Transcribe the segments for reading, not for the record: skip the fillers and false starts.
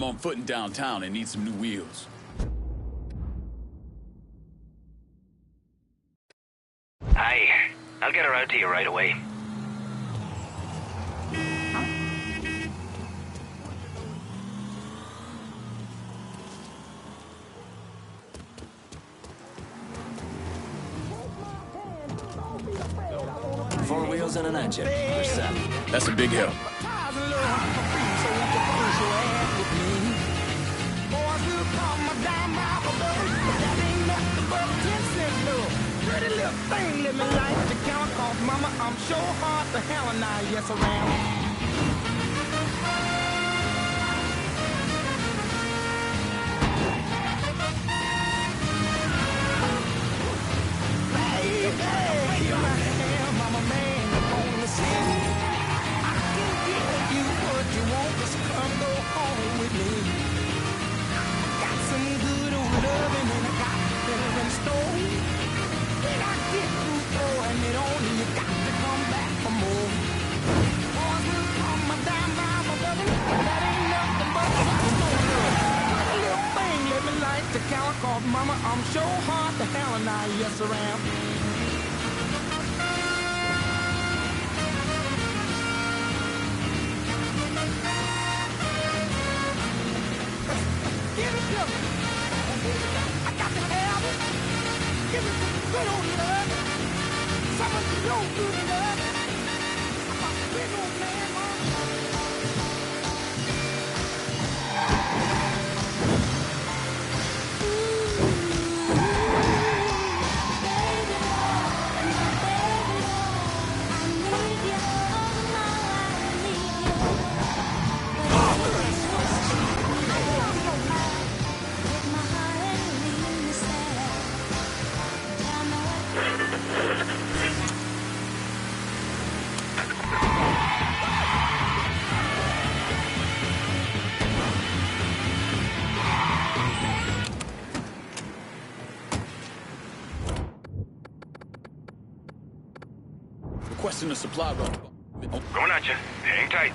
I'm on foot in downtown and need some new wheels. Aye, I'll get around to you right away. Four wheels and an engine. We're set. That's a big help. Thing living life to count off, mama, I'm sure hard to hell and I, yes I am. Hey, here I am, I'm a man on the scene. I can give you what you want, just come go home with me. Got some good old loving and I got better in store. When I get through throwing it on you, you got to come back for more. Boys will call my dime by my brother, that ain't nothing but some love. Pretty little thing, let me like to count, cause mama, I'm sure hard to hell and I, yes I am. Give it to me. I got to have it. Give it to me. Good old love, some of the old good love. I'm a big old man, Requesting a supply run. Going at you. Hang tight.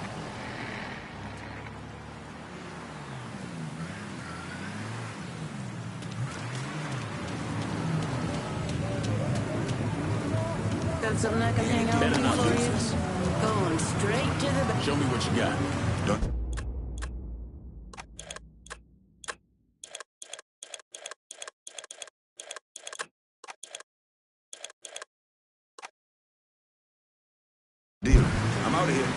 Got something I can hang on Better to not for lose you? this. Going straight to the back. Show me what you got. Deal. I'm out of here.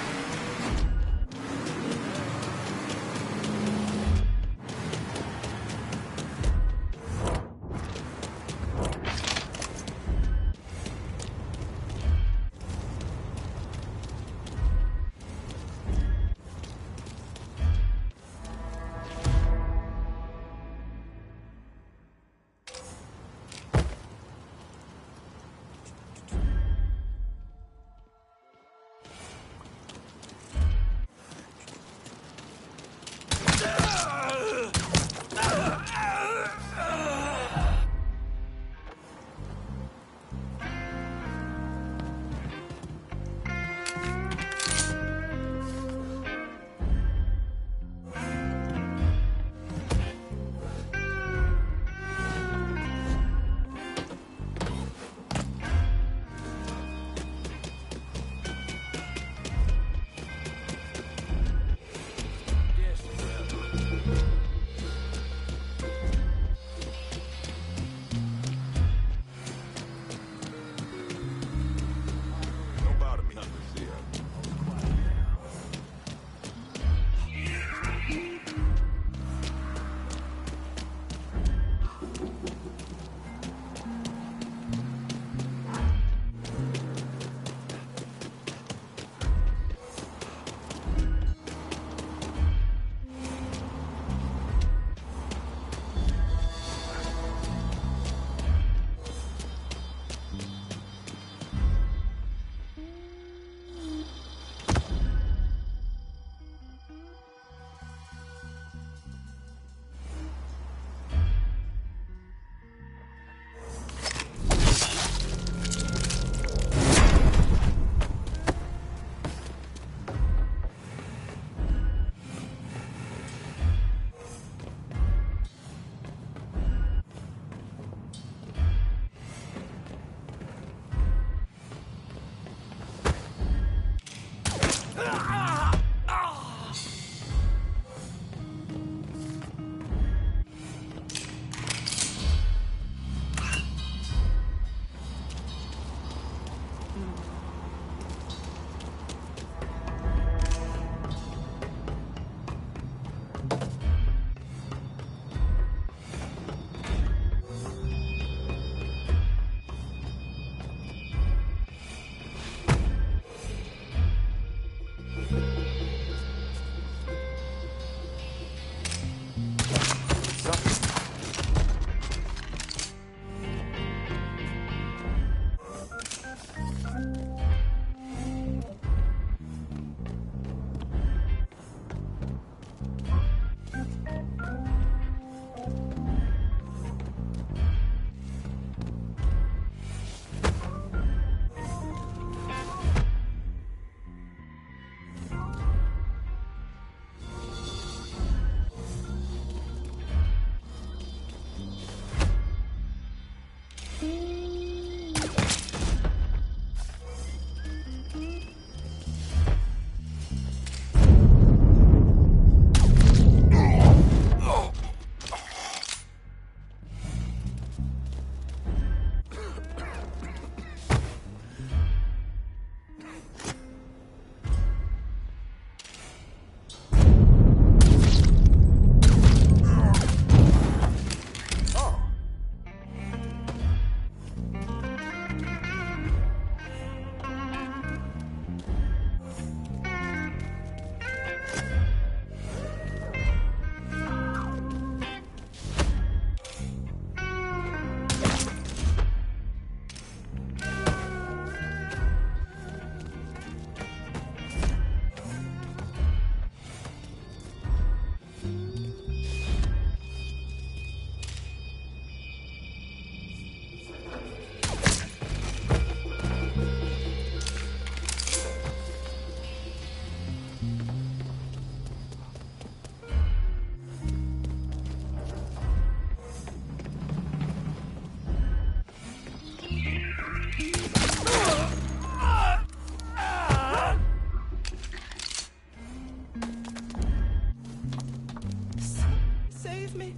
with me?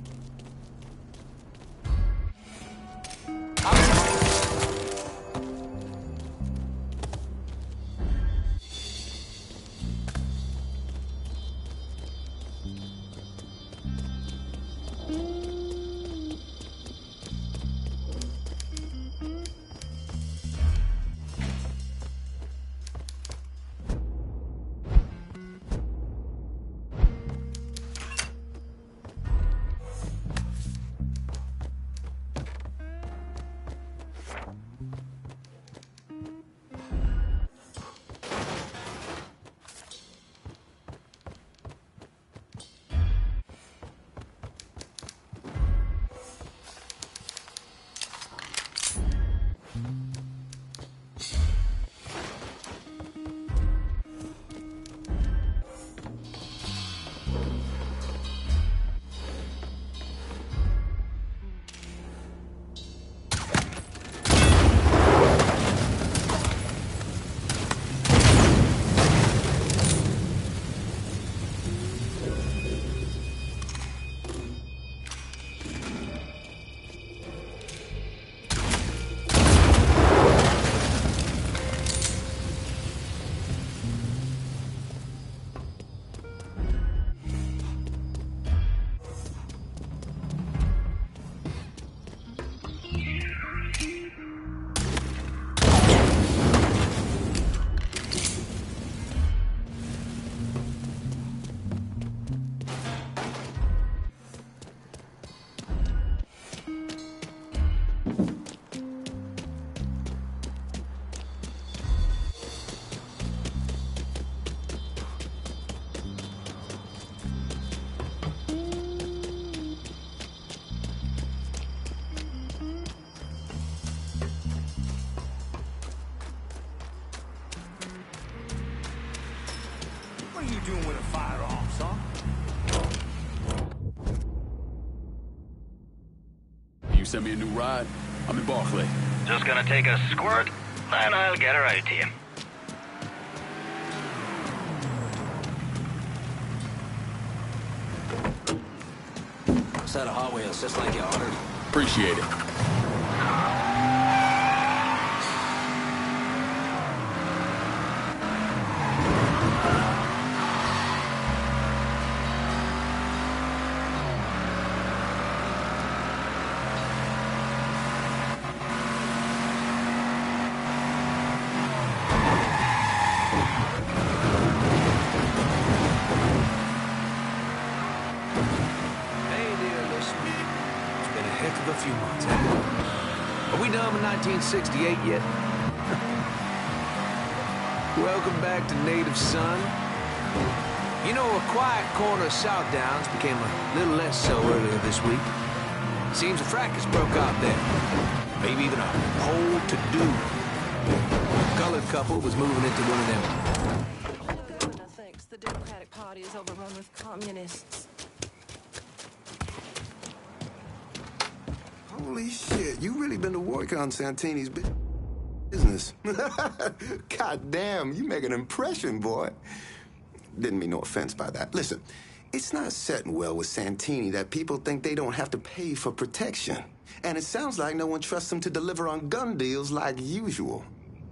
What are you doing with a firearm, son? You send me a new ride? I'm in Barclay. Just gonna take a squirt, and I'll get her out to you. Set of Hot Wheels, just like you ordered. Appreciate it. Of a few months, haven't we? Are we done with 1968 yet? Welcome back to Native Son. You know, a quiet corner of South Downs became a little less so earlier this week. Seems a fracas broke out there. Maybe even a whole to-do. A colored couple was moving into one of them. The governor thinks the Democratic Party is overrun with communists. Holy shit, you really been to work on Santini's business. God damn, you make an impression, boy. Didn't mean no offense by that. Listen, it's not setting well with Santini that people think they don't have to pay for protection. And it sounds like no one trusts him to deliver on gun deals like usual.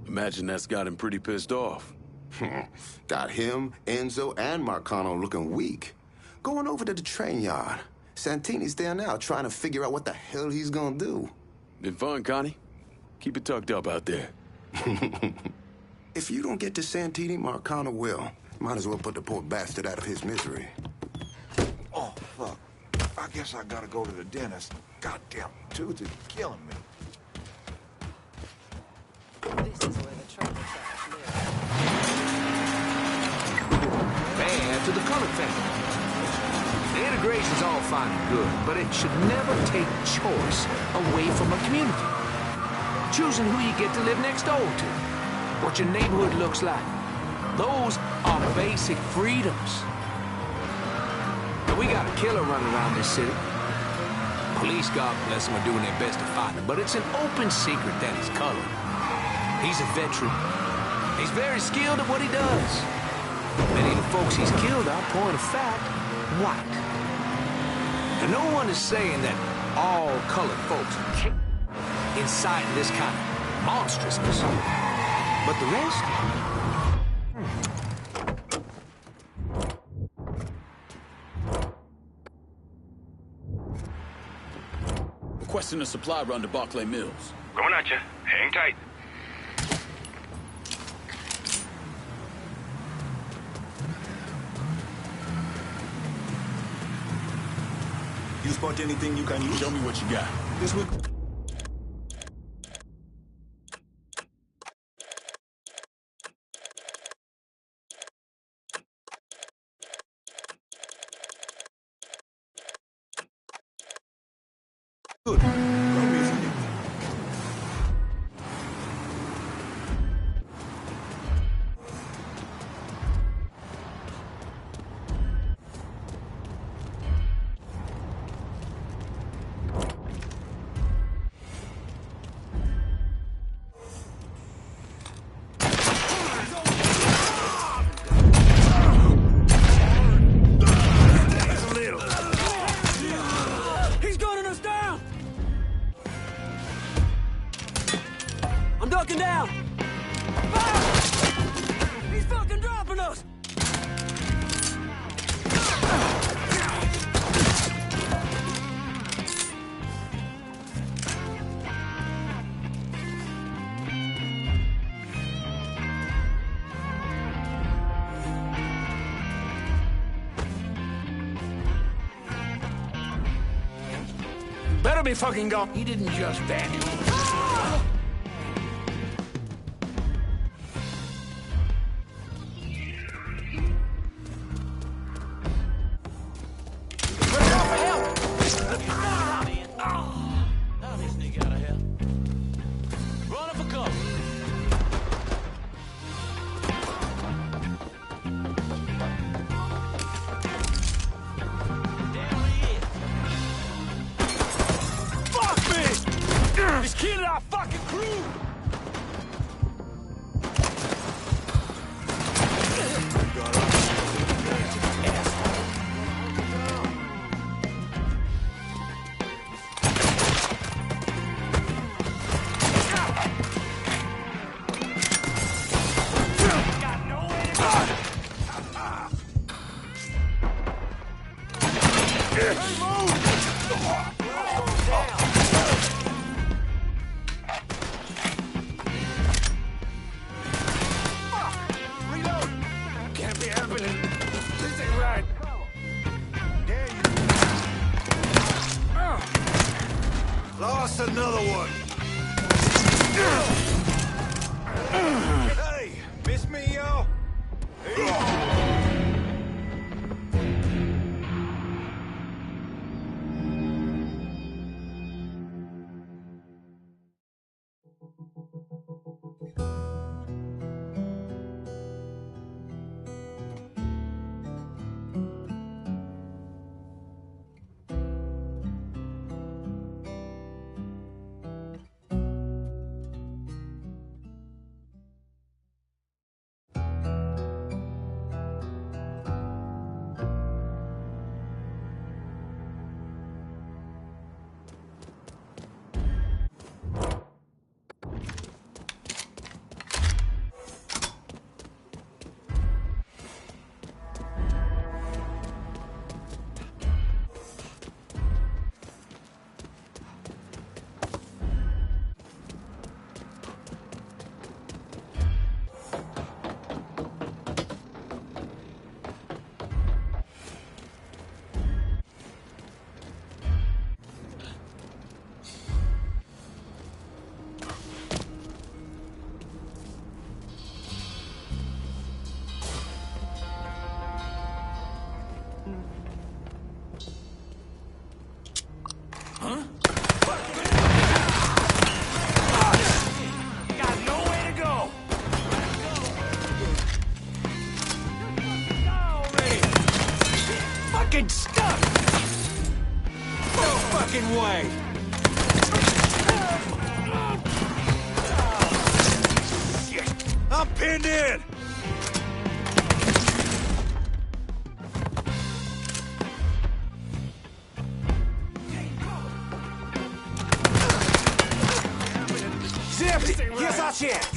Imagine that's got him pretty pissed off. Got him, Enzo, and Marcano looking weak. Going over to the train yard. Santini's there now trying to figure out what the hell he's gonna do. Been fun, Connie. Keep it tucked up out there. If you don't get to Santini, Marcano will. Might as well put the poor bastard out of his misery. Oh, fuck. I guess I gotta go to the dentist. Goddamn tooth is killing me. This is where the trouble trash live. Bad to the colored family. The integration's all fine and good, but it should never take choice away from a community. Choosing who you get to live next door to, what your neighborhood looks like. Those are basic freedoms. And we got a killer running around this city. Police, God bless them, are doing their best to find him, but it's an open secret that he's colored. He's a veteran. He's very skilled at what he does. Many of the folks he's killed are, point of fact, white. And no one is saying that all colored folks are capable of inciting this kind of monstrousness. But the rest? Requesting a supply run to Barclay Mills. Going at you. Hang tight. You spot anything you can use? Show me what you got. This week. Good. Come here for me. He's gunning us down! I'm ducking down! Fire! He's fucking dropping us! Better be fucking gone. He didn't just vanish. Now this nigga out of here. Run for cover. There he is. Fuck me! He's killing our fucking crew! Got nowhere to go. Hey, move! Can't be happening. This ain't right. Lost another one. Hey, miss me, y'all? Got nowhere to go. Fucking stuck! No fucking way! I'm pinned in. our chance.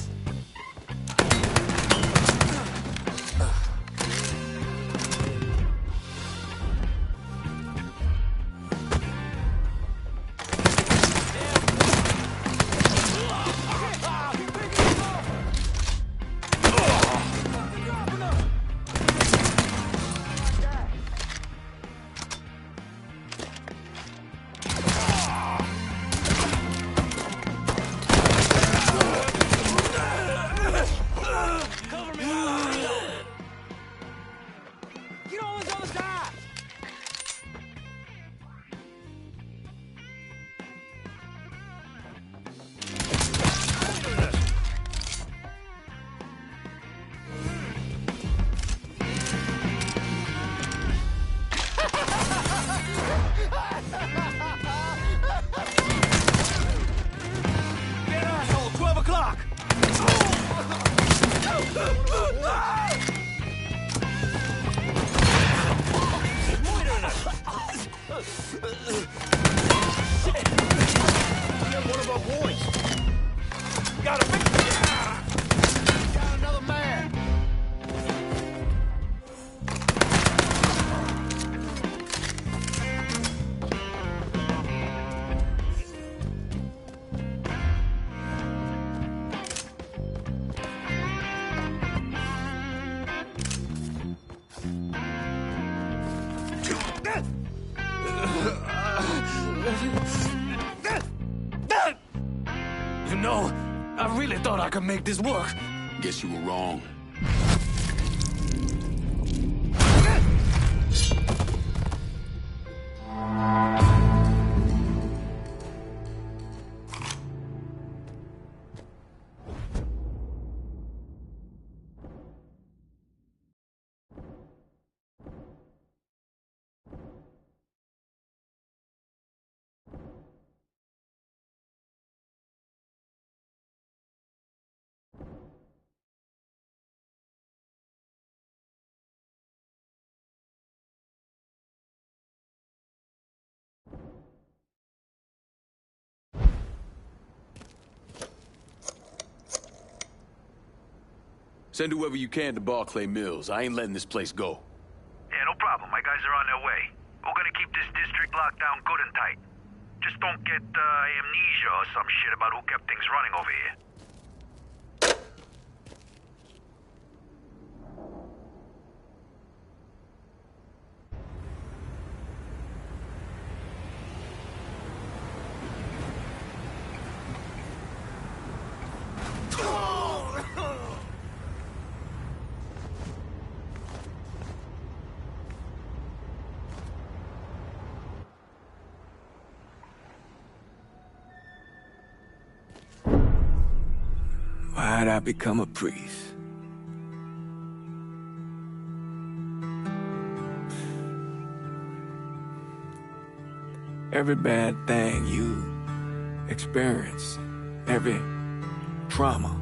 You know, I really thought I could make this work. Guess you were wrong. Send whoever you can to Barclay Mills. I ain't letting this place go. Yeah, no problem. My guys are on their way. We're gonna keep this district locked down good and tight. Just don't get amnesia or some shit about who kept things running over here. Why'd I become a priest? Every bad thing you experience, every trauma,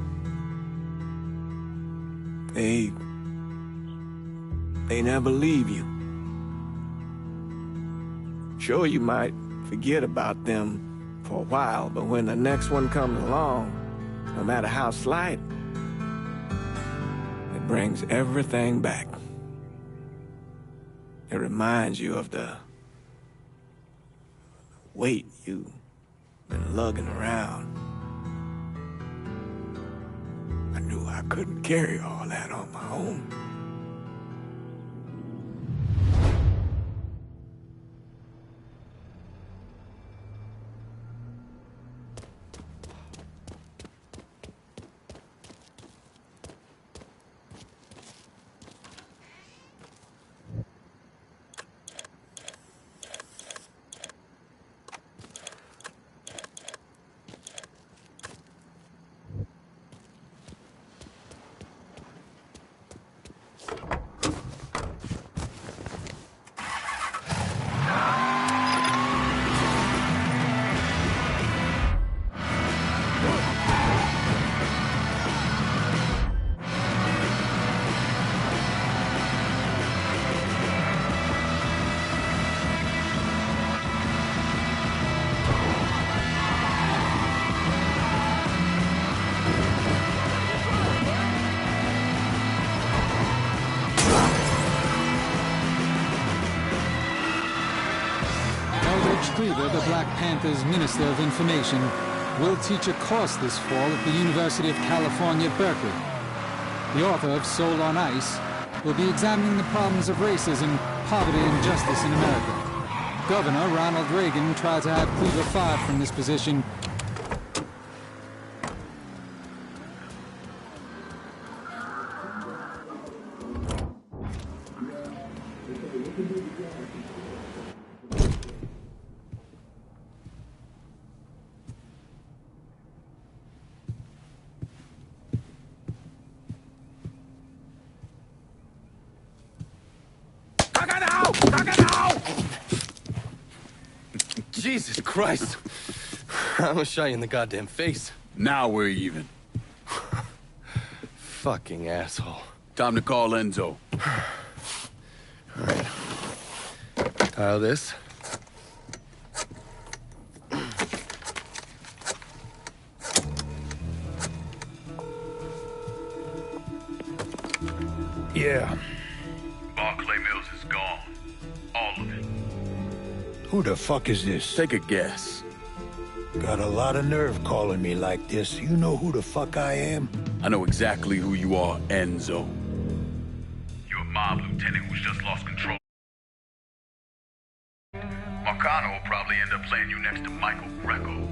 they never leave you. Sure, you might forget about them for a while, but when the next one comes along, no matter how slight, it brings everything back. It reminds you of the weight you've been lugging around. I knew I couldn't carry all that on my own. George Cleaver, the Black Panther's Minister of Information, will teach a course this fall at the University of California, Berkeley. The author of Soul on Ice will be examining the problems of racism, poverty, and justice in America. Governor Ronald Reagan tried to have Cleaver fired from this position. Jesus Christ. I almost shot you in the goddamn face. Now we're even. Fucking asshole. Time to call Enzo. All right. Dial this. Yeah. Barclay Mills is gone. All of it. Who the fuck is this? Take a guess. Got a lot of nerve calling me like this. You know who the fuck I am? I know exactly who you are, Enzo. You're a mob lieutenant who's just lost control. Marcano will probably end up playing you next to Michael Greco.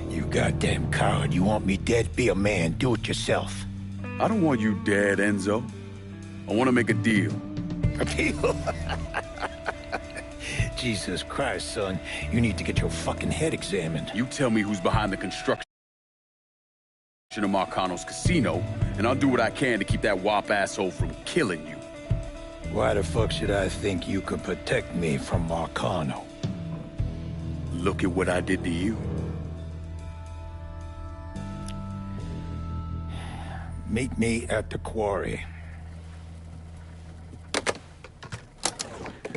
You goddamn coward. You want me dead? Be a man. Do it yourself. I don't want you dead, Enzo. I want to make a deal. A deal? Jesus Christ, son. You need to get your fucking head examined. You tell me who's behind the construction of Marcano's casino, and I'll do what I can to keep that wop asshole from killing you. Why the fuck should I think you could protect me from Marcano? Look at what I did to you. Meet me at the quarry.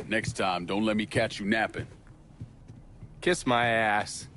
Next time, don't let me catch you napping. Kiss my ass.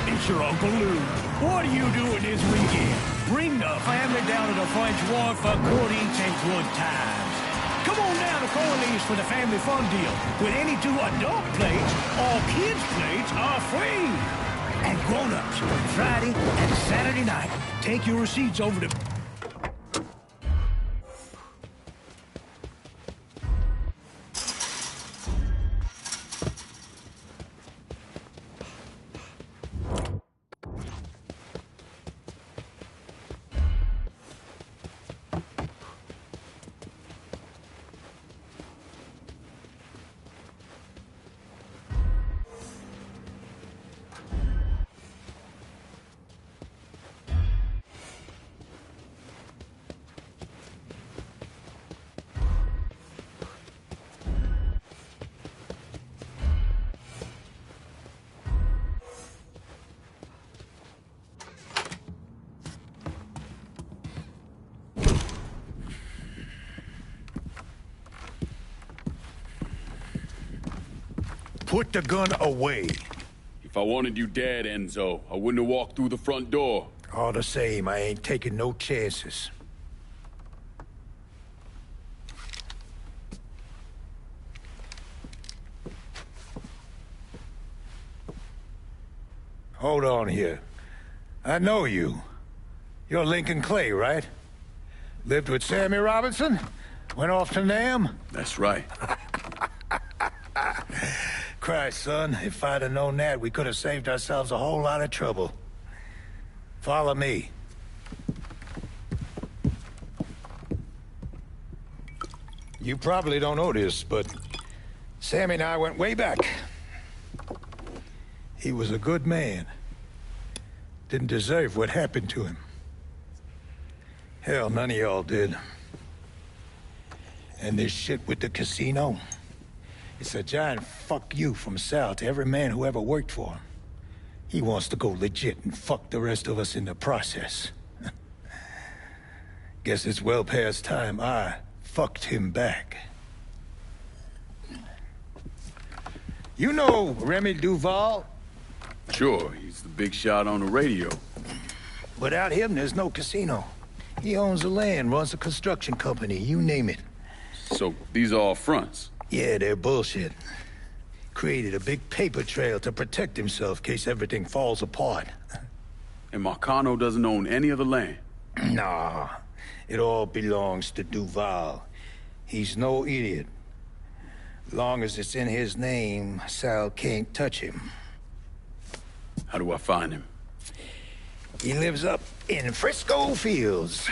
It's your Uncle Lou. What are you doing this weekend? Bring the family down to the French Ward for good eats and good times. Come on down to Corley's for the family fun deal. With any 2 adult plates, all kids' plates are free. And grown-ups, Friday and Saturday night. Take your receipts over to... Put the gun away. You If I wanted you dead, Enzo, I wouldn't have walked through the front door. All the same, I ain't taking no chances. Hold on here. I know you. You're Lincoln Clay, right? Lived with Sammy Robinson? Went off to Nam? That's right. Christ, son, if I'd have known that, we could have saved ourselves a whole lot of trouble. Follow me. You probably don't know this, but Sammy and I went way back. He was a good man. Didn't deserve what happened to him. Hell, none of y'all did. And this shit with the casino, it's a giant fuck you from Sal to every man who ever worked for him. He wants to go legit and fuck the rest of us in the process. Guess it's well past time I fucked him back. You know Remy Duval? Sure, he's the big shot on the radio. Without him, there's no casino. He owns the land, runs a construction company, you name it. So, these are all fronts? Yeah, they're bullshit. Created a big paper trail to protect himself in case everything falls apart. And Marcano doesn't own any of the land? Nah, it all belongs to Duval. He's no idiot. Long as it's in his name, Sal can't touch him. How do I find him? He lives up in Frisco Fields.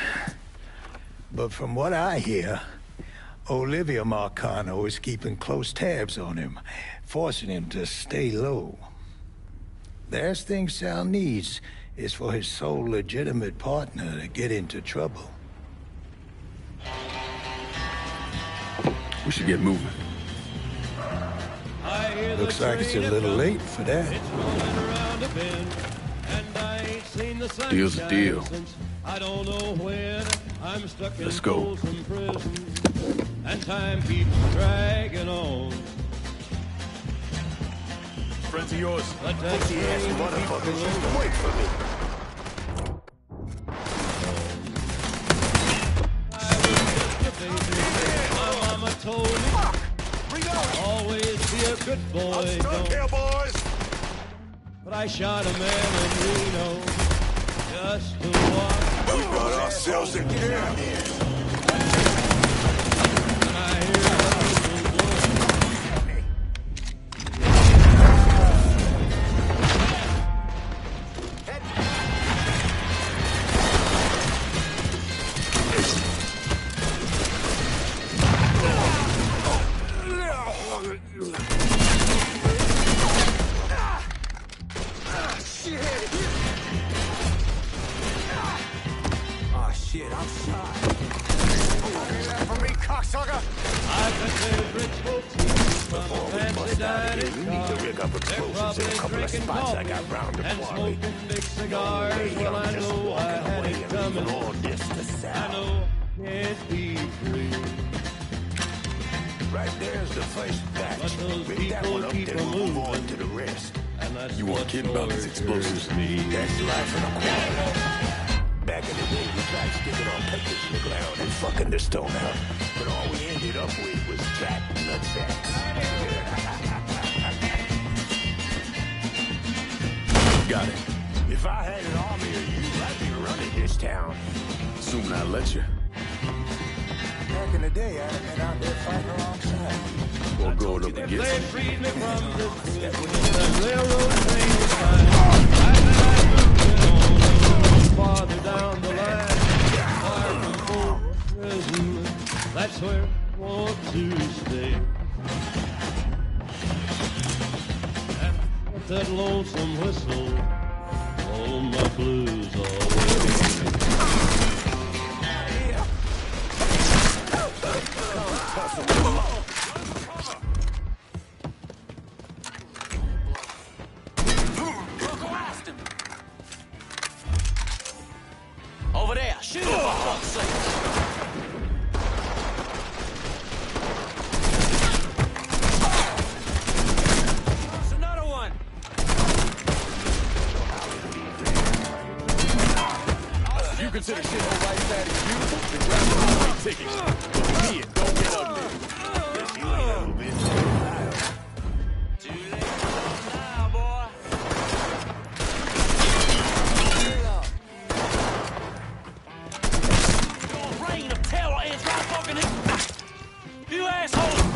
But from what I hear, Olivia Marcano is keeping close tabs on him, forcing him to stay low. Last thing Sal needs is for his sole legitimate partner to get into trouble. We should get moving. Looks like it's a little late for that. Deal's a deal. I don't know when I'm stuck in Let's go. Folsom Prison, and time keeps dragging on. Friends of yours. Pussy-ass motherfuckers used to wait for me. I was just a baby. My mama told me, always be a good boy. Don't. Boys. But I shot a man in Reno just to watch. We got ourselves a jam here. You weren't kidding about these explosives. That's life in a quarter. Back in the day, we tried sticking our papers in the ground and fucking the stone out. But all we ended up with was fat nutsacks. Got it. If I had an army of you, I'd be running this town. Assuming I let you. Back in the day, I'd have been out there fighting alongside you. Or going up against They you. freed me from this prison. The railroad train was fine. I moved farther down the line. Far from Fort Prison. That's where I want to stay. And that lonesome whistle, all my blues away. Over there, shoot him for fuck's sake. There's another one. consider shithole life that is beautiful, then grab the highway ticket. But for me, it don't get ugly. Yes, you ain't never been to Ohio. Too late now, boy. Your reign of terror ends right fucking here. You asshole!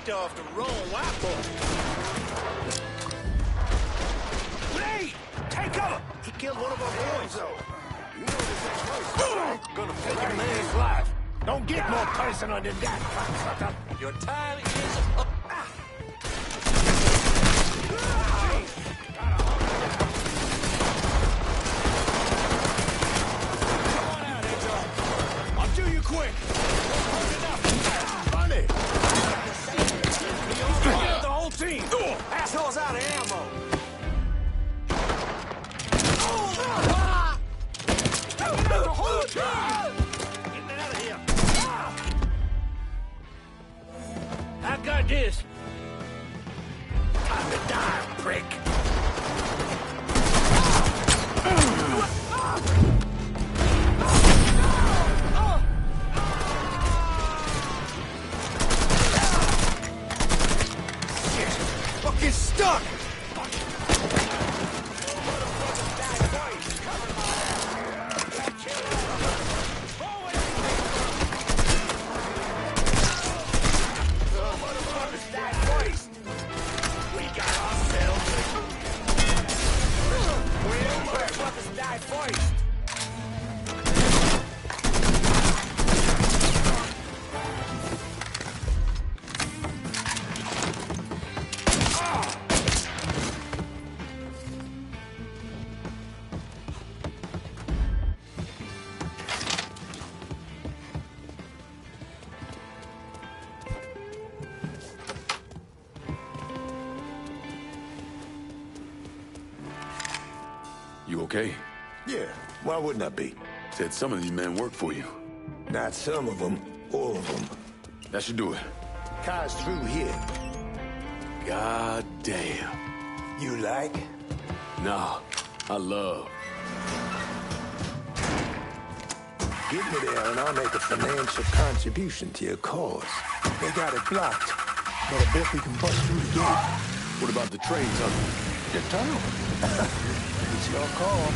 Off the wrong white boy. Hey! Take cover! He killed one of our boys, though. You know this ain't personal, right? Gonna take a man's life. Don't get more personal than that, cocksucker. Your time is up. I'll do you quick. Funny. The whole team. Asshole's out of ammo. Get out of here. I got this. Time to die, prick. Fucking stuck! We got ourselves motherfuckers die first. You okay? Yeah, why wouldn't I be? Said some of these men work for you. Not some of them, all of them. That should do it. Car's through here. God damn. You like? Nah, I love. Get me there and I'll make a financial contribution to your cause. They got it blocked, but I bet we can bust through the gate. What about the train tunnel? Your tunnel? It's your call.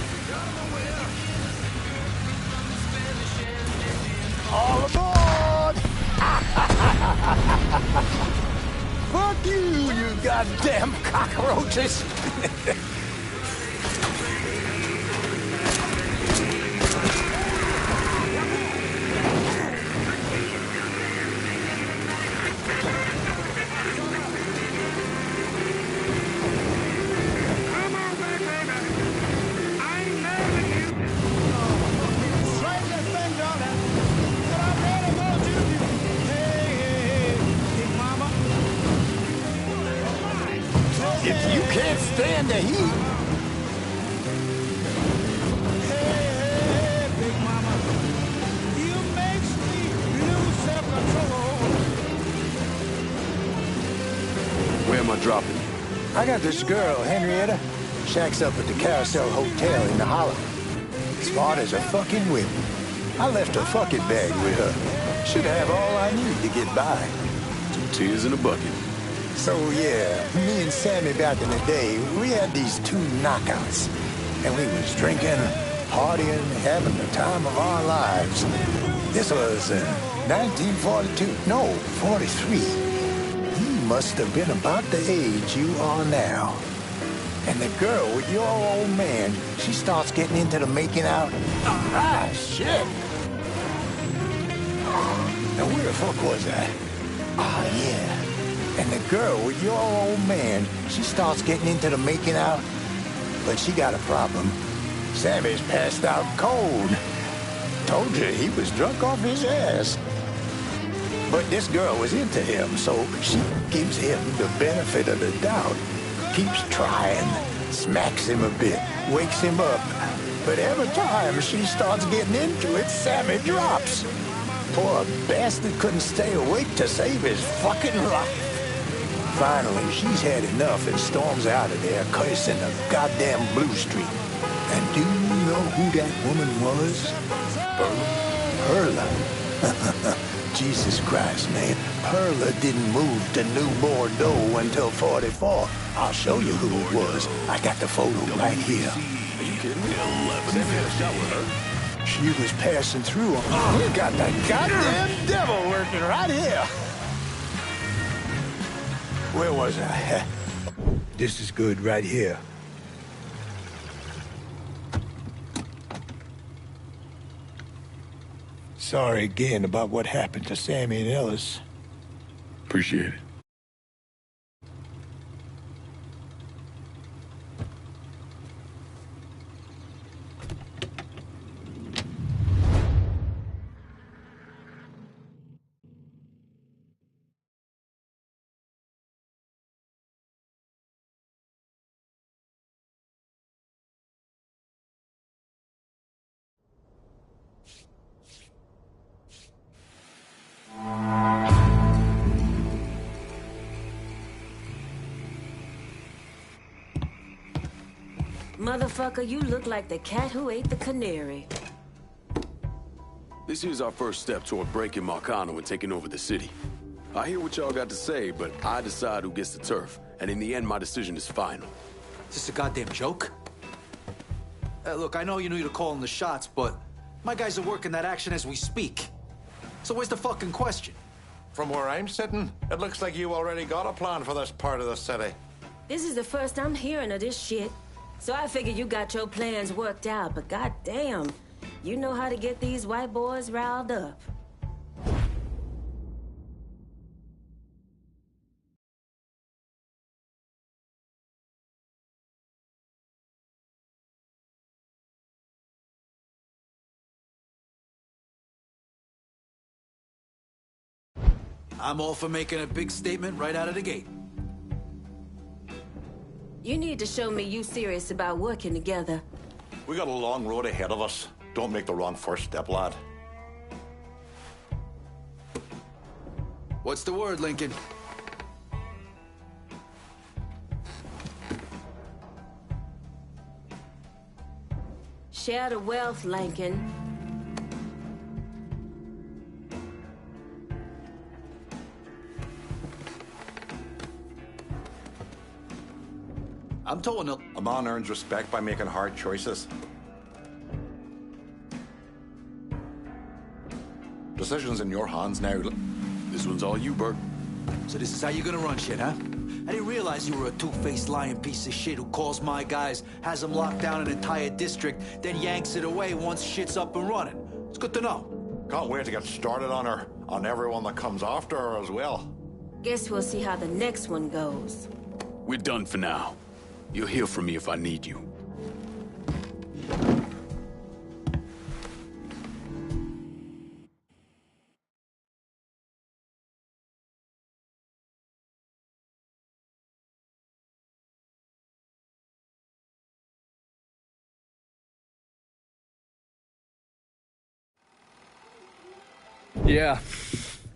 All aboard! Fuck you, you goddamn cockroaches! If you can't stand the heat... Hey, Big Mama, you makes me lose self-control. Where am I dropping? I got this girl, Henrietta. Shacks up at the Carousel Hotel in the Hollow. Smart as a fucking whip. I left a fucking bag with her. Should have all I need to get by. 2 tears in a bucket. So, yeah, me and Sammy back in the day, we had these two knockouts. And we was drinking, partying, having the time of our lives. This was 1942. No, 43. He must have been about the age you are now. And the girl with your old man, she starts getting into the making out. Ah, shit! Now, where the fuck was I? Ah, yeah. And the girl with your old man, she starts getting into the making out. But she got a problem. Sammy's passed out cold. Told you he was drunk off his ass. But this girl was into him, so she gives him the benefit of the doubt. Keeps trying, smacks him a bit, wakes him up. But every time she starts getting into it, Sammy drops. Poor bastard couldn't stay awake to save his fucking life. Finally, she's had enough and storms out of there, cursing the goddamn Blue Street. And do you know who that woman was? Perla. Jesus Christ, man. Perla didn't move to New Bordeaux until 44. I'll show you who it was. I got the photo right here. Are you kidding me? 11. Sam had a shot with her. She was passing through. We got the goddamn devil working right here. Where was I? This is good right here. Sorry again about what happened to Sammy and Ellis. Appreciate it. Motherfucker, you look like the cat who ate the canary. This here's our first step toward breaking Marcano and taking over the city. I hear what y'all got to say, but I decide who gets the turf. And in the end, my decision is final. Is this a goddamn joke? Look, I know you knew you're calling the shots, but my guys are working that action as we speak. So where's the fucking question? From where I'm sitting, it looks like you already got a plan for this part of the city. This is the first I'm hearing of this shit. So I figured you got your plans worked out, but goddamn, you know how to get these white boys riled up. I'm all for making a big statement right out of the gate. You need to show me you serious about working together. We got a long road ahead of us. Don't make the wrong first step, lad. What's the word, Lincoln? Share the wealth, Lincoln. I'm told a man earns respect by making hard choices. Decision's in your hands now. This one's all you, Bert. So this is how you're gonna run shit, huh? I didn't realize you were a two-faced lying piece of shit who calls my guys, has them lock down an entire district, then yanks it away once shit's up and running. It's good to know. Can't wait to get started on her, on everyone that comes after her as well. Guess we'll see how the next one goes. We're done for now. You'll hear from me if I need you.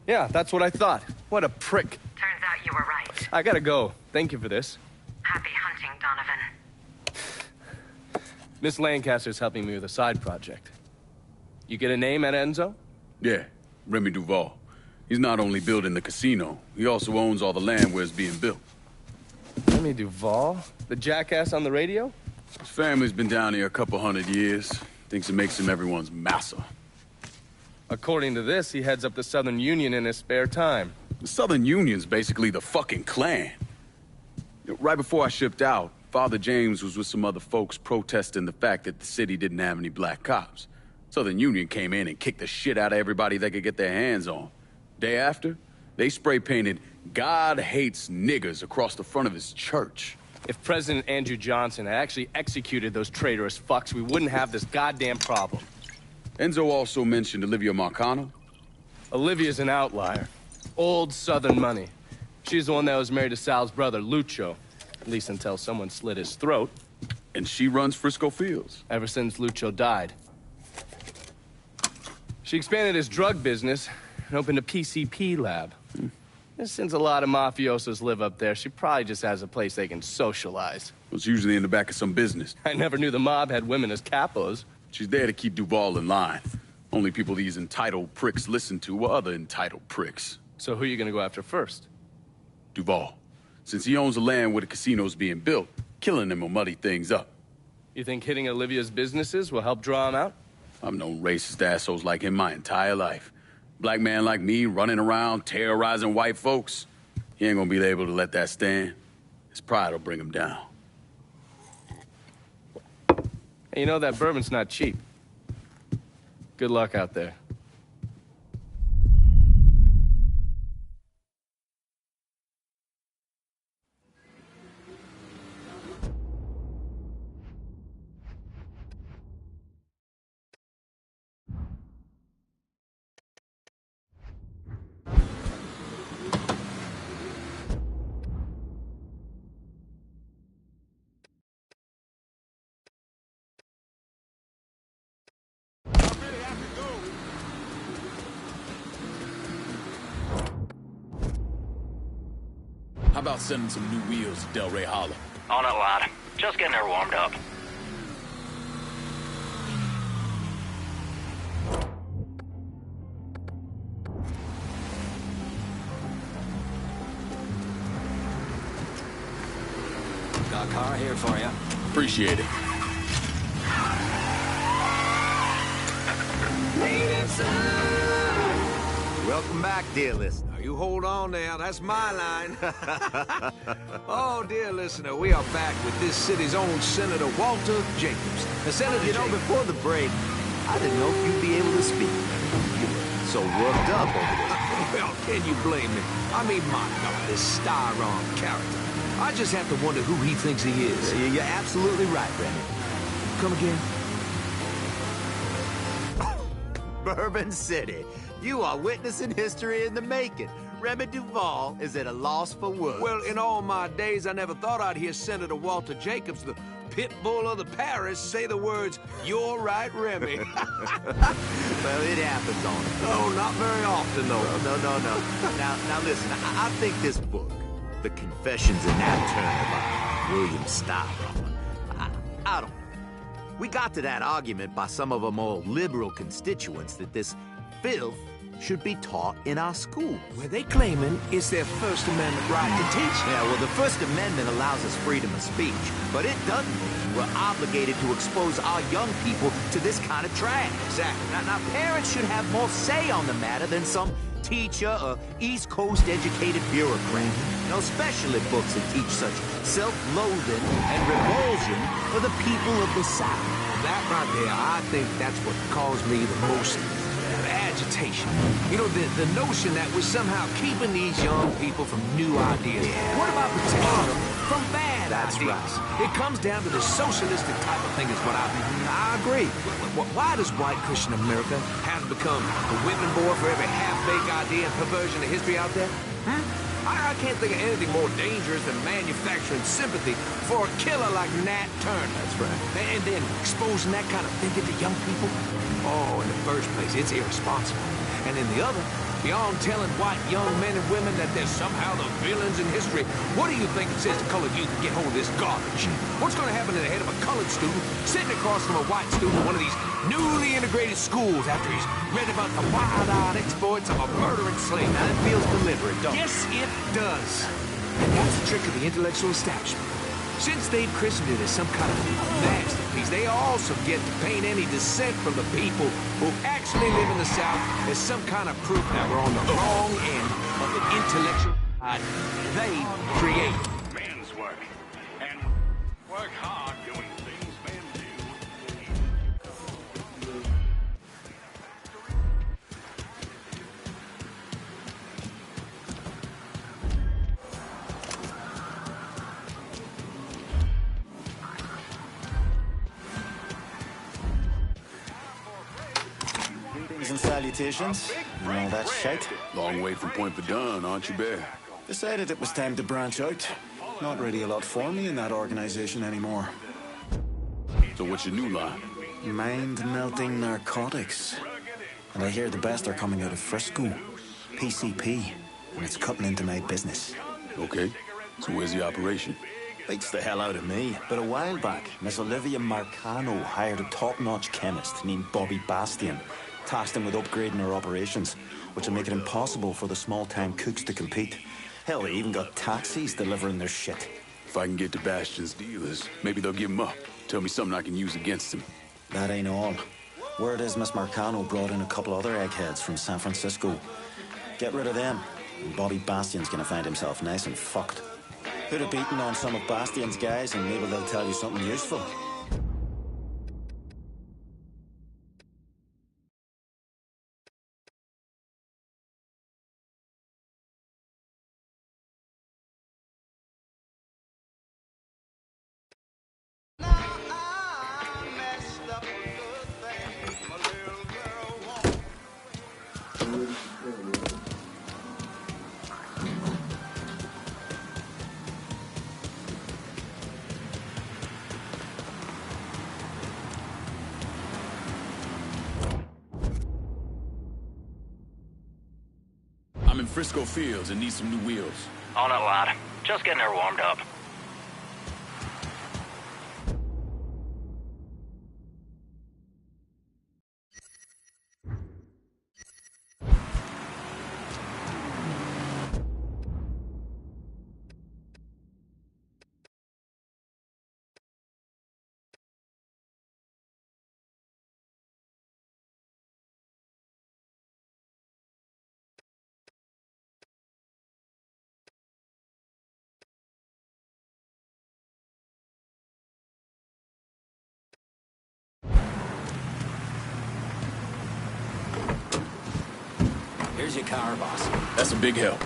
Yeah, that's what I thought. What a prick. Turns out you were right. I gotta go. Thank you for this. Happy hunting, Donovan. Miss Lancaster's helping me with a side project. You get a name at Enzo? Yeah, Remy Duval. He's not only building the casino, he also owns all the land where it's being built. Remy Duval? The jackass on the radio? His family's been down here a couple 100 years. Thinks it makes him everyone's massa. According to this, he heads up the Southern Union in his spare time. The Southern Union's basically the fucking Klan. Right before I shipped out, Father James was with some other folks protesting the fact that the city didn't have any black cops. Southern Union came in and kicked the shit out of everybody they could get their hands on. Day after, they spray-painted "God hates niggers" across the front of his church. If President Andrew Johnson had actually executed those traitorous fucks, we wouldn't have this goddamn problem. Enzo also mentioned Olivia Marcano. Olivia's an outlier. Old Southern money. She's the one that was married to Sal's brother, Lucho. At least until someone slit his throat. And she runs Frisco Fields. Ever since Lucho died. She expanded his drug business and opened a PCP lab. And since a lot of mafiosos live up there, she probably just has a place they can socialize. Well, it's usually in the back of some business. I never knew the mob had women as capos. She's there to keep Duval in line. Only people these entitled pricks listen to are other entitled pricks. So who are you gonna go after first? Duval. Since he owns the land where the casino's being built, killing him will muddy things up. You think hitting Olivia's businesses will help draw him out? I've known racist assholes like him my entire life. Black man like me running around terrorizing white folks. He ain't gonna be able to let that stand. His pride will bring him down. Hey, you know that bourbon's not cheap. Good luck out there. How about sending some new wheels to Delray Hollow? On it, lad. Just getting her warmed up. Got a car here for you. Appreciate it. Welcome back, dear listener. You hold on now, that's my line. Oh, dear listener, we are back with this city's own Senator Walter Jacobs. Senator, you know, before the break, I didn't know if you'd be able to speak. You were so worked up over this. Well, can you blame me? I mean, my God, this star-armed character. I just have to wonder who he thinks he is. You're absolutely right, Remy. Come again? Bourbon City. You are witnessing history in the making. Remy Duval is at a loss for words. Well, in all my days, I never thought I'd hear Senator Walter Jacobs, the pit bull of the parish, say the words, "You're right, Remy." Well, it happens on it. Oh, not very often, though. No. Now listen, I think this book, The Confessions of Nat Turner by William Steinbrook, I don't know. We got to that argument by some of our more liberal constituents that this filth should be taught in our schools. Well, they claiming it's their First Amendment right to teach. Yeah, well, the First Amendment allows us freedom of speech, but it doesn't mean we're obligated to expose our young people to this kind of trash. Exactly. Now, parents should have more say on the matter than some teacher or East Coast educated bureaucrat. You know, especially books that teach such self-loathing and revulsion for the people of the South. That right there, I think that's what caused me the most agitation. You know, the notion that we're somehow keeping these young people from new ideas. Yeah. What about protecting them from bad That's ideas? right. It comes down to the socialistic type of thing is what I agree. Why does white Christian America have to become the whipping boy for every half-baked idea and perversion of history out there? I can't think of anything more dangerous than manufacturing sympathy for a killer like Nat Turner. That's right. And then exposing that kind of thinking to young people. Oh, in the first place, it's irresponsible. And in the other, beyond telling white young men and women that they're somehow the villains in history, what do you think it says to colored youth to get hold of this garbage? What's going to happen to the head of a colored student sitting across from a white student in one of these newly integrated schools after he's read about the wild-eyed exploits of a murdering slave? Now, that feels deliberate, don't it? Yes, it does. And that's the trick of the intellectual establishment. Since they've christened it as some kind of masterpiece, they also get to paint any dissent from the people who actually live in the South as some kind of proof that we're on the wrong end of the intellectual side they create. Men's work. And work hard doing things men do. Greetings and salutations. You know that shite? Long way from Point Verdun, aren't you, Bear? Decided it was time to branch out. Not really a lot for me in that organization anymore. So what's your new line? Mind-melting narcotics. And I hear the best are coming out of Frisco. PCP. And it's cutting into my business. Okay. So where's the operation? Beats the hell out of me. But a while back, Miss Olivia Marcano hired a top-notch chemist named Bobby Bastian. Tasked him with upgrading her operations, which will make it impossible for the small-time cooks to compete. Hell, they even got taxis delivering their shit. If I can get to Bastion's dealers, maybe they'll give him up. Tell me something I can use against him. That ain't all. Word is Miss Marcano brought in a couple other eggheads from San Francisco. Get rid of them, and Bobby Bastian's gonna find himself nice and fucked. Put a beating on some of Bastian's guys, and maybe they'll tell you something useful. I'm in Frisco Fields and need some new wheels. On it, lad. Just getting her warmed up. Here's your car, boss. That's a big help.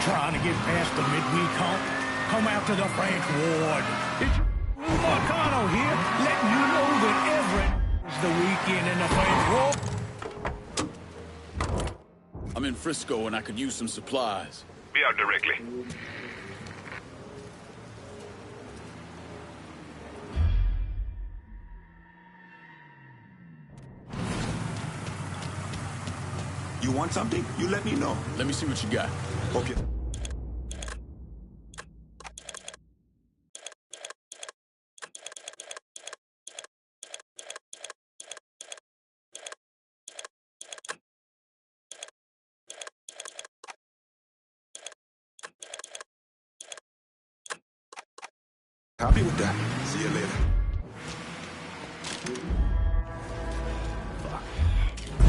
Trying to get past the midweek hump. Come after the French Ward. It's Marcano here, letting you know that every is the weekend in the French Ward. I'm in Frisco and I could use some supplies. Be out directly. You want something? You let me know. Let me see what you got. Okay. Happy with that. See you later.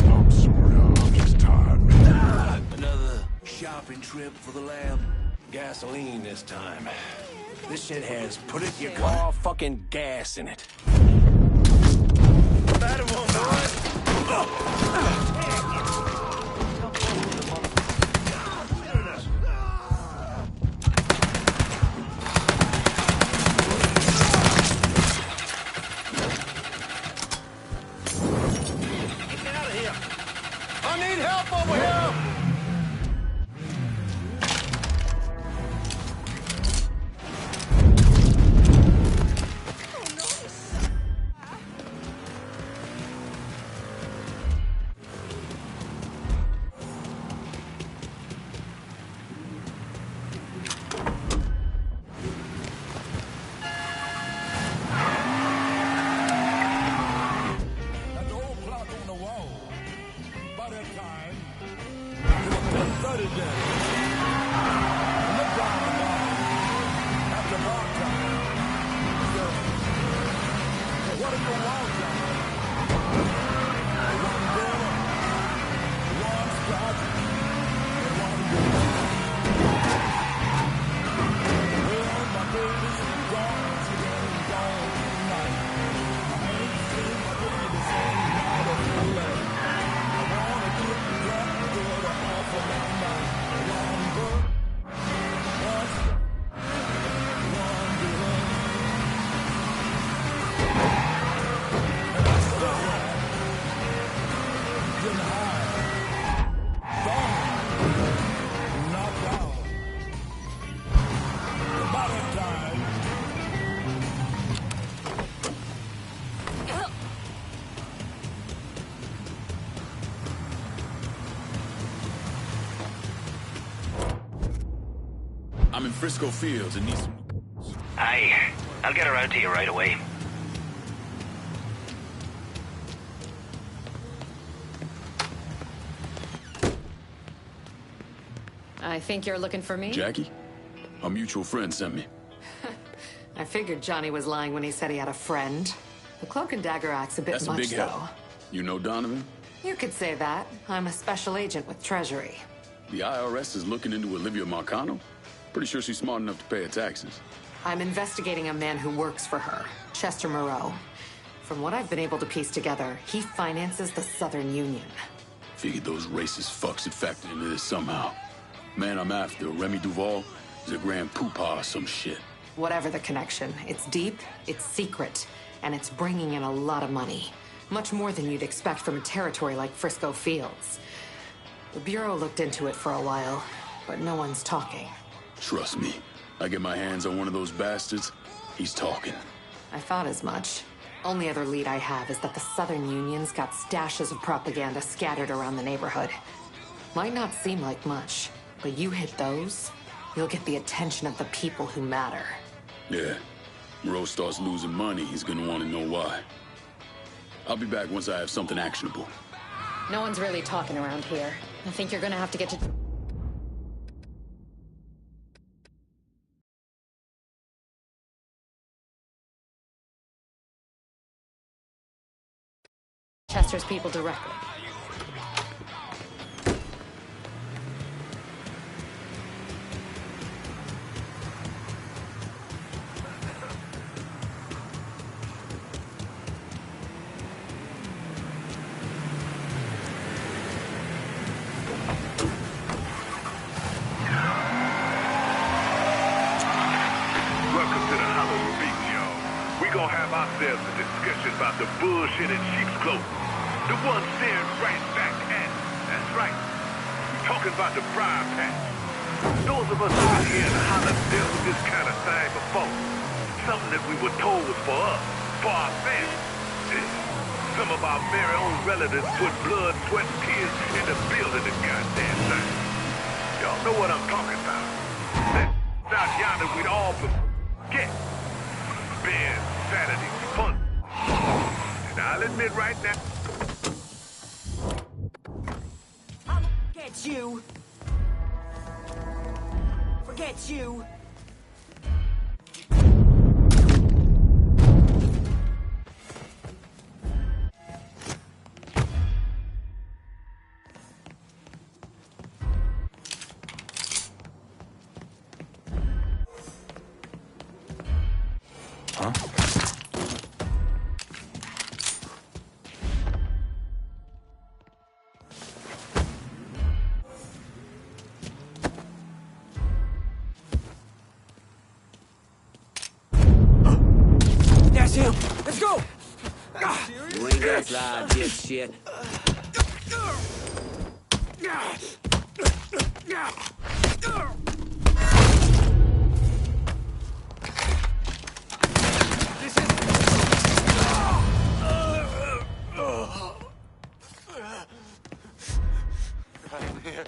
I'm sorry, I'm just tired, man. Another shopping trip for the lab. Gasoline this time. This shit has put it in your car fucking gas in it. I need help over here! I'm in Frisco Fields and need some... Aye. I'll get around to you right away. I think you're looking for me? Jackie? A mutual friend sent me. I figured Johnny was lying when he said he had a friend. The Cloak and Dagger Act's a bit That's much, a big though. help. You know Donovan? You could say that. I'm a special agent with Treasury. The IRS is looking into Olivia Marcano? Pretty sure she's smart enough to pay her taxes. I'm investigating a man who works for her, Chester Moreau. From what I've been able to piece together, he finances the Southern Union. Figured those racist fucks had factored into this somehow. Man I'm after, Remy Duval, is a grand poopah or some shit. Whatever the connection, it's deep, it's secret, and it's bringing in a lot of money. Much more than you'd expect from a territory like Frisco Fields. The Bureau looked into it for a while, but no one's talking. Trust me, I get my hands on one of those bastards, he's talking. I thought as much. Only other lead I have is that the Southern Union's got stashes of propaganda scattered around the neighborhood. Might not seem like much, but you hit those, you'll get the attention of the people who matter. Yeah. Moreau starts losing money, he's gonna want to know why. I'll be back once I have something actionable. No one's really talking around here. I think you're gonna have to get to... Chester's people directly. Welcome to the Hollow Beach, y'all. We gonna have ourselves a discussion about the bullshit in sheep's clothing. The one staring right back at us. That's right. We're talking about the briar patch. Those of us living here in the Hollow dealt with this kind of thing before. Something that we were told was for us, for our family. Some of our very own relatives put blood, sweat, and tears into building the goddamn thing. Y'all know what I'm talking about. That out yonder we'd all forget. Being Saturday's fun. And I'll admit right now. I'll get you. Forget you. Huh? That's him. Let's go. You ain't gonna fly, dipshit. Right here.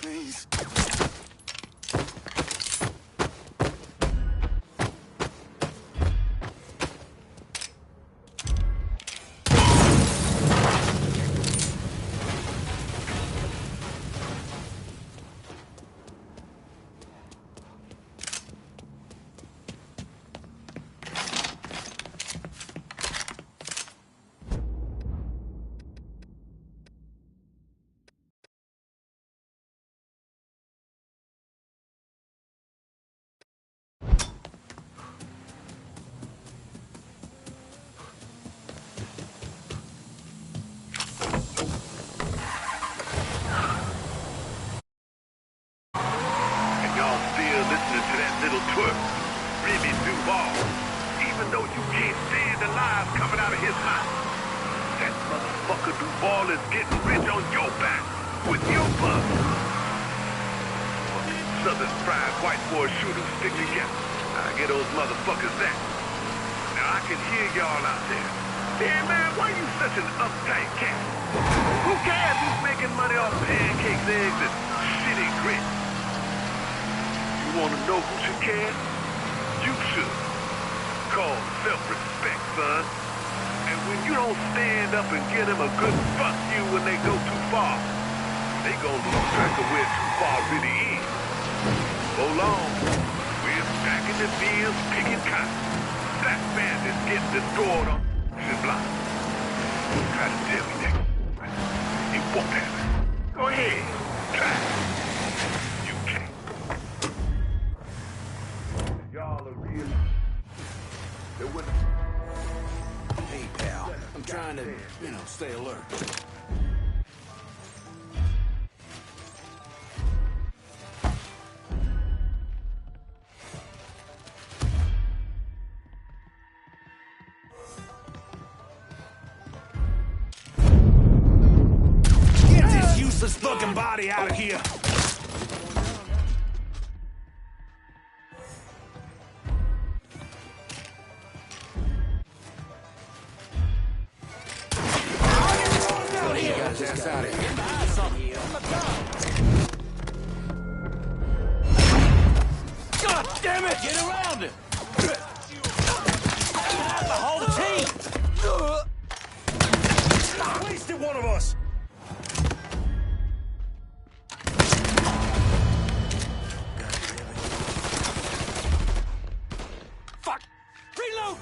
Please. Even though you can't stand the lies coming out of his mouth, that motherfucker Duval is getting rich on your back with your blood. Fucking Southern fried white boy shooters stick together. I get those motherfuckers that. Now I can hear y'all out there. Hey man, why you such an uptight cat? Who cares who's making money off pancakes, eggs, and shitty grits? You wanna know who should care? You should. Called self-respect, son. And when you don't stand up and get them a good fuck you when they go too far, they gonna lose track of where too far really is. So long, we're back in the fields picking cotton. Black bandits getting destroyed on the block. Try to tell me that. It won't happen. Go ahead. Try. You can't. Y'all are real. Hey, pal. I'm trying to, stay alert. Get this useless fucking body out of here! That's out of here. God damn it! Get around it! The whole team! Wasted one of us! Fuck! Reload!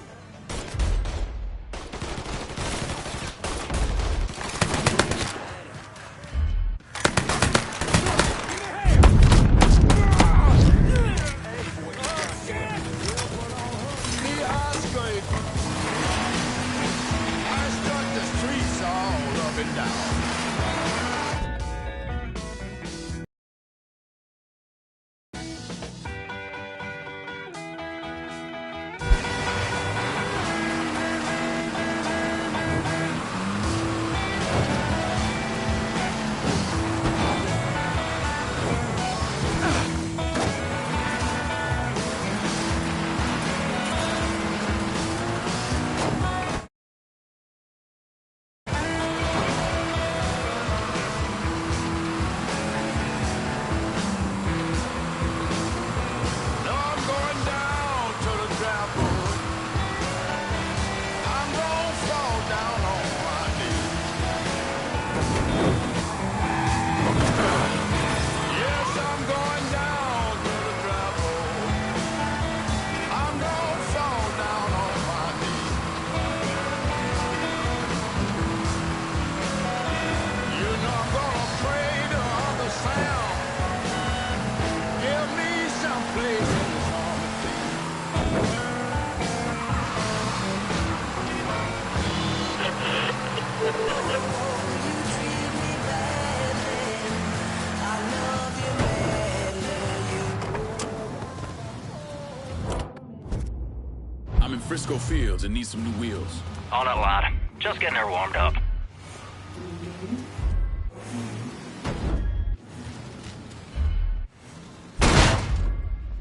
I'm in Frisco Fields and need some new wheels. On it, lad. Just getting her warmed up.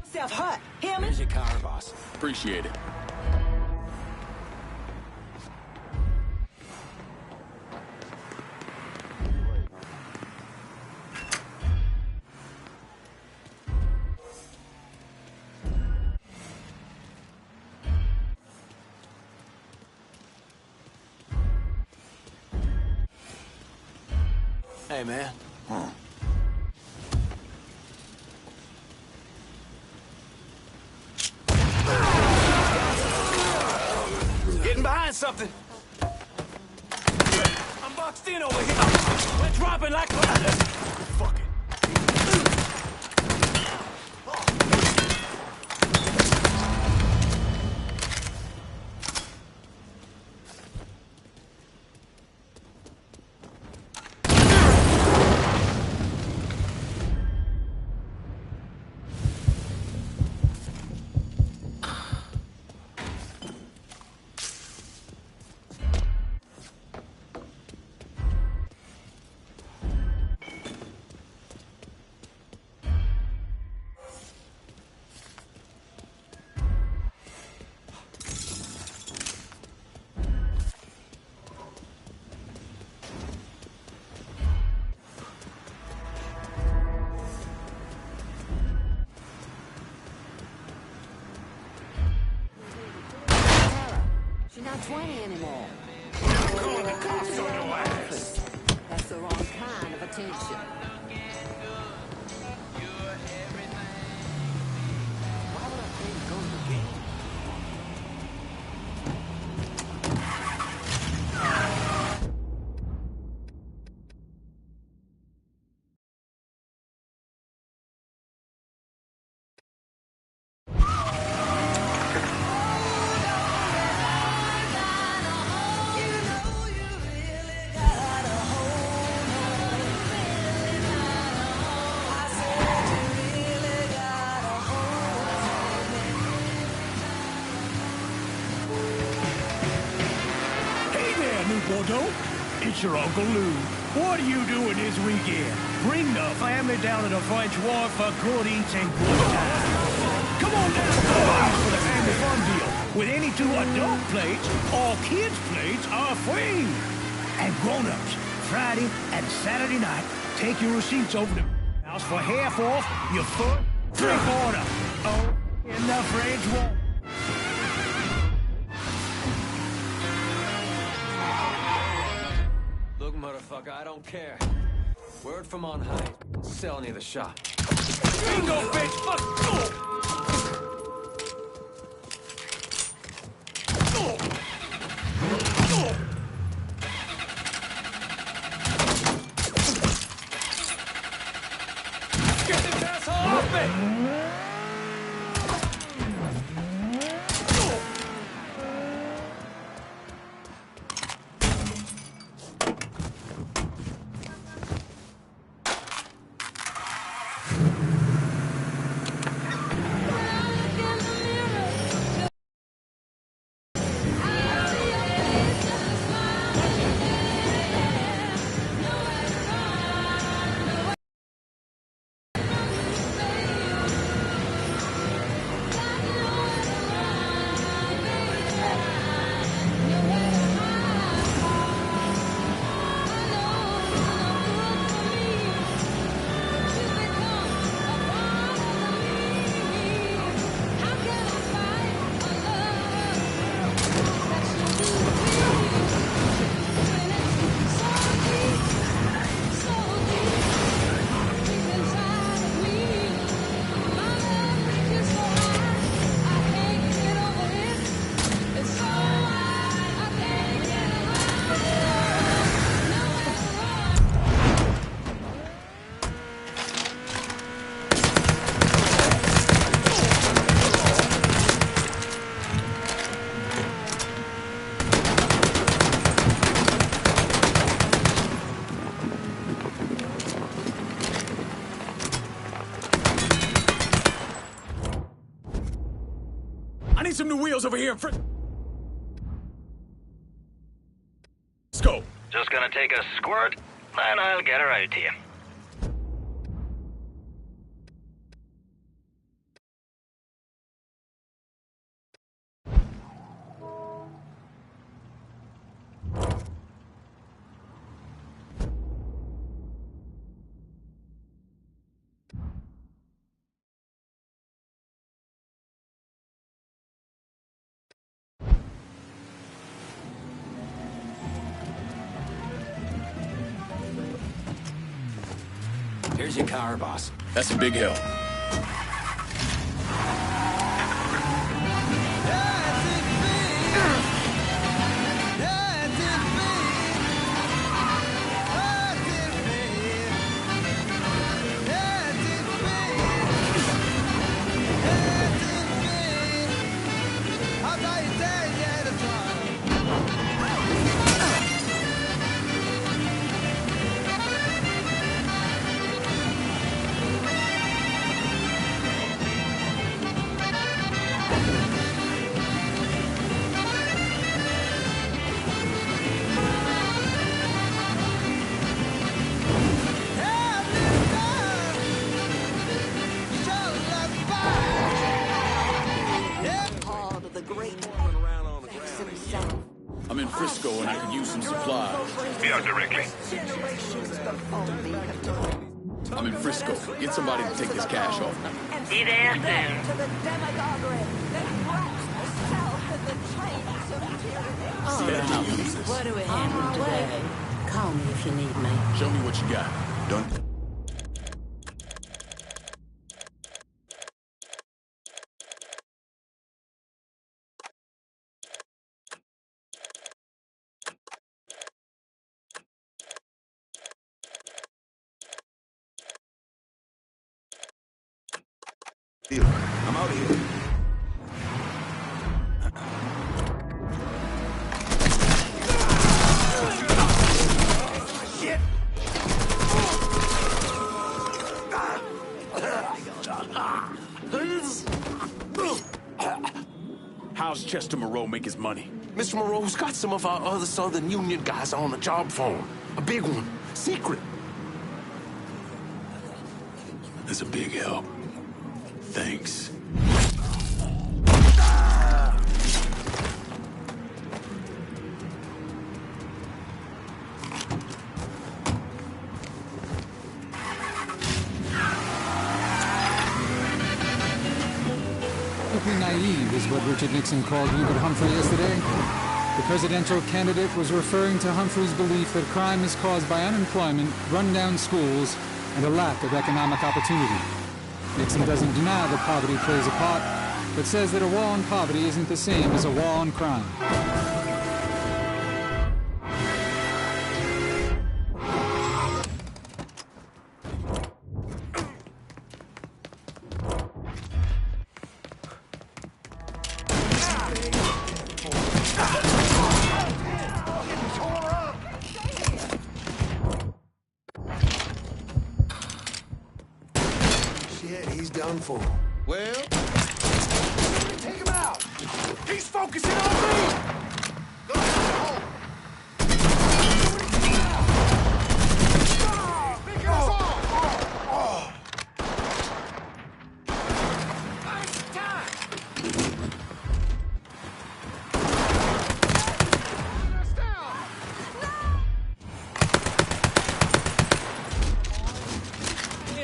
Self hurt. Hear me? Here's your car, boss. Appreciate it. Hey, man. Getting behind something. I'm boxed in over here. We're dropping like... Fuck it. She's not 20 anymore. Calling the cops on your ass. That's the wrong kind of attention. Why would I pay to go to the game? Bordeaux? It's your Uncle Lou. What are you doing this weekend? Bring the family down to the French Wharf for good eats and good times. Come on down to Cole's for the family fun deal. With any 2 adult plates, all kids' plates are free. And grown-ups, Friday and Saturday night, take your receipts over to house for half off your first drink order. Oh, in the French Wharf. Look, motherfucker, I don't care. Word from on high. Sell any of the shop. Bingo, bitch! Fuck! Get this asshole off me! I need some new wheels over here. Let's go. Just gonna take a squirt, and I'll get her out to you. Here's your car, boss. That's a big help. I'm in Frisco and I could use some supplies. Be out directly. I'm in Frisco. Get somebody to take this cash off me. Be there soon. All right. What do we handle today? Call me if you need me. Show me what you got. Done. I'm out of here. Shit! How's Chester Moreau make his money? Mr. Moreau's got some of our other Southern Union guys on a job for him. A big one. Secret. That's a big help. Thanks. Looking naive is what Richard Nixon called Hubert Humphrey yesterday. The presidential candidate was referring to Humphrey's belief that crime is caused by unemployment, run-down schools, and a lack of economic opportunity. Nixon doesn't deny that poverty plays a part, but says that a war on poverty isn't the same as a war on crime. Shit, he's done for. Well, take him out. He's focusing on me. Go home.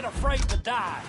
Afraid to die.